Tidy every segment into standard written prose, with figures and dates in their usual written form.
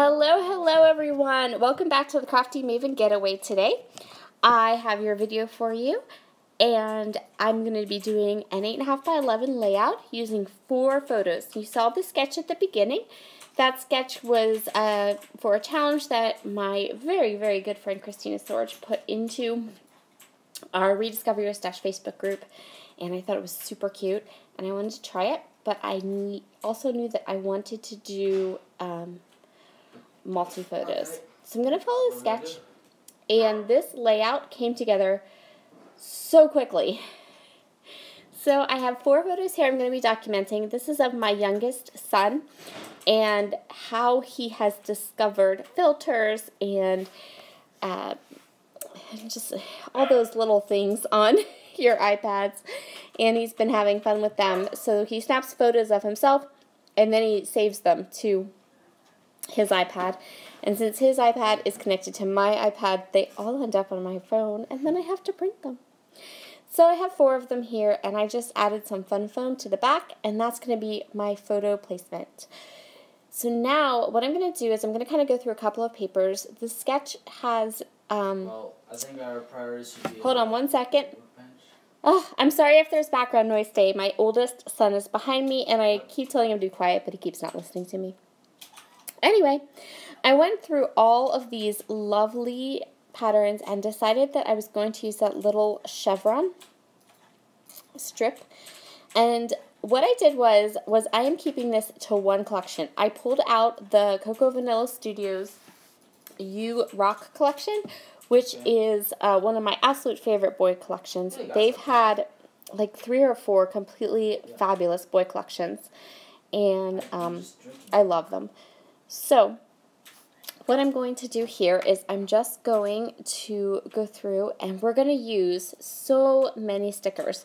Hello everyone. Welcome back to the Crafty Maven Getaway today. I have your video for you, and I'm going to be doing an 8.5 by 11 layout using 4 photos. You saw the sketch at the beginning. That sketch was for a challenge that my very good friend Christina Storage put into our Rediscover Your Stash Facebook group, and I thought it was super cute, and I wanted to try it, but I also knew that I wanted to do multi-photos. So I'm going to follow the sketch, and this layout came together so quickly. So I have 4 photos here I'm going to be documenting. This is of my youngest son and how he has discovered filters and just all those little things on your iPads, and he's been having fun with them. So he snaps photos of himself and then he saves them to his iPad, and since his iPad is connected to my iPad, they all end up on my phone, and then I have to print them. So I have 4 of them here, and I just added some fun foam to the back, and that's going to be my photo placement. So now what I'm going to do is I'm going to kind of go through a couple of papers. The sketch has well, I think our priorities should be... Hold on one second. Oh, I'm sorry if there's background noise today. My oldest son is behind me, and I keep telling him to be quiet, but he keeps not listening to me. Anyway, I went through all of these lovely patterns and decided that I was going to use that little chevron strip. And what I did was I am keeping this to one collection. I pulled out the Coco Vanilla Studios You Rock collection, which is one of my absolute favorite boy collections. They've had like 3 or 4 completely fabulous boy collections, and I love them. So what I'm going to do here is I'm just going to go through, and we're going to use so many stickers.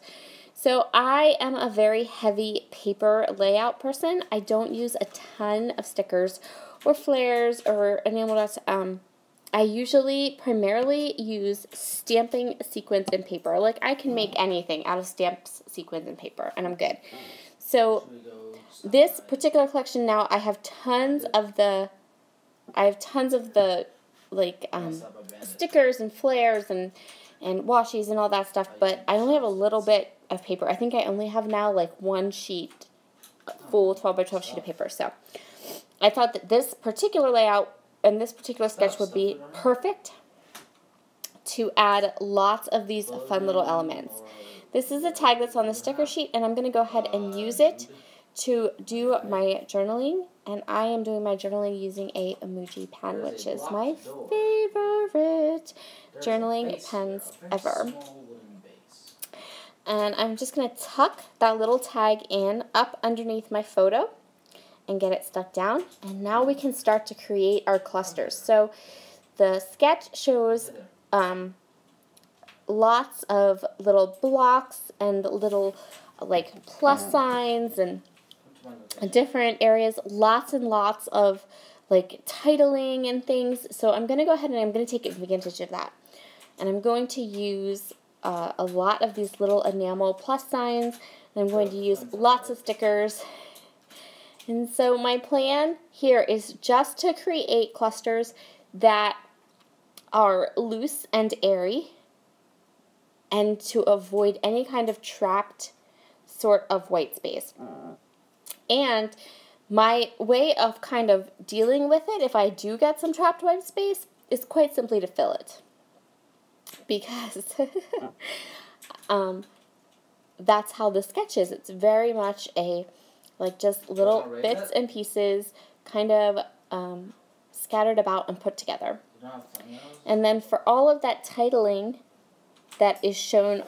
So I am a very heavy paper layout person. I don't use a ton of stickers or flares or enamel dots. I usually primarily use stamping sequins and paper. Like, I can make anything out of stamps, sequins, and paper, and I'm good. So this particular collection now, I have tons of the like stickers and flares and washies and all that stuff, but I only have a little bit of paper. I think I only have now like 1 sheet, full 12 by 12 sheet of paper. So I thought that this particular layout and this particular sketch would be perfect to add lots of these fun little elements. This is a tag that's on the sticker sheet, and I'm going to go ahead and use it to do my journaling, and I am doing my journaling using a emoji pen, which is my favorite journaling pens ever. And I'm just going to tuck that little tag in up underneath my photo and get it stuck down, and now we can start to create our clusters. So the sketch shows lots of little blocks and little like plus signs and different areas, lots and lots of like titling and things. So I'm going to go ahead and I'm going to take advantage of that. And I'm going to use a lot of these little enamel plus signs, and I'm going to use lots of stickers. And so my plan here is just to create clusters that are loose and airy, and to avoid any kind of trapped sort of white space. And my way of kind of dealing with it, if I do get some trapped white space, is quite simply to fill it. Because that's how the sketch is. It's very much a, like, just little bits and pieces kind of scattered about and put together. And then for all of that titling that is shown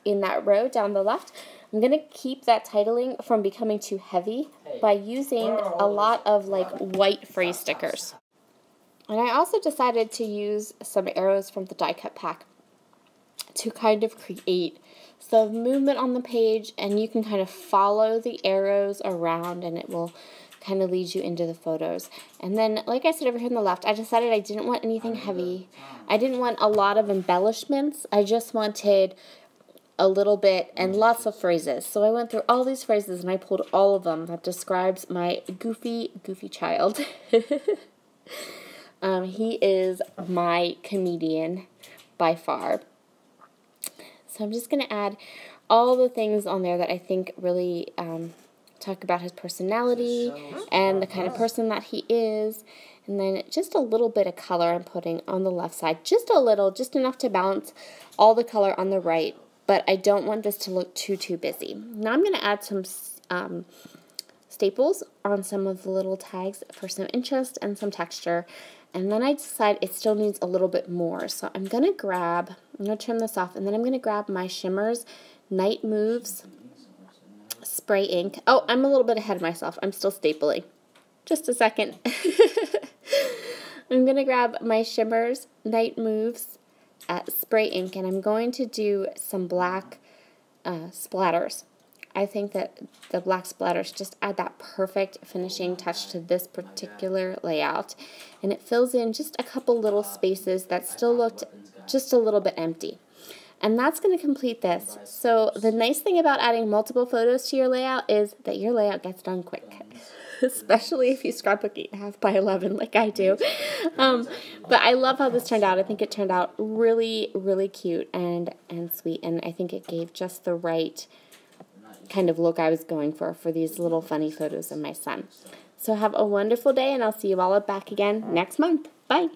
in that row down the left, I'm going to keep that titling from becoming too heavy by using a lot of like white phrase stickers. And I also decided to use some arrows from the die cut pack to kind of create some movement on the page, and you can kind of follow the arrows around and it will kind of lead you into the photos. And then, like I said over here on the left, I decided I didn't want anything heavy. I didn't want a lot of embellishments. I just wanted a little bit and lots of phrases. So I went through all these phrases and I pulled all of them that describes my goofy child. He is my comedian by far. So I'm just going to add all the things on there that I think really talk about his personality and the kind of person that he is. And then just a little bit of color I'm putting on the left side. Just a little, just enough to balance all the color on the right. But I don't want this to look too busy. Now I'm going to add some staples on some of the little tags for some interest and some texture. And then I decide it still needs a little bit more. So I'm going to turn this off, and then I'm going to grab my Shimmers Night Moves spray ink. Oh, I'm a little bit ahead of myself. I'm still stapling. Just a second. I'm going to grab my Shimmers Night Moves spray ink, and I'm going to do some black splatters. I think that the black splatters just add that perfect finishing touch to this particular layout. And it fills in just a couple little spaces that still looked just a little bit empty. And that's going to complete this. So the nice thing about adding multiple photos to your layout is that your layout gets done quick. Especially if you scrapbook 8.5 by 11 like I do. But I love how this turned out. I think it turned out really, really cute and sweet. And I think it gave just the right kind of look I was going for these little funny photos of my son. So have a wonderful day, and I'll see you all back again next month. Bye.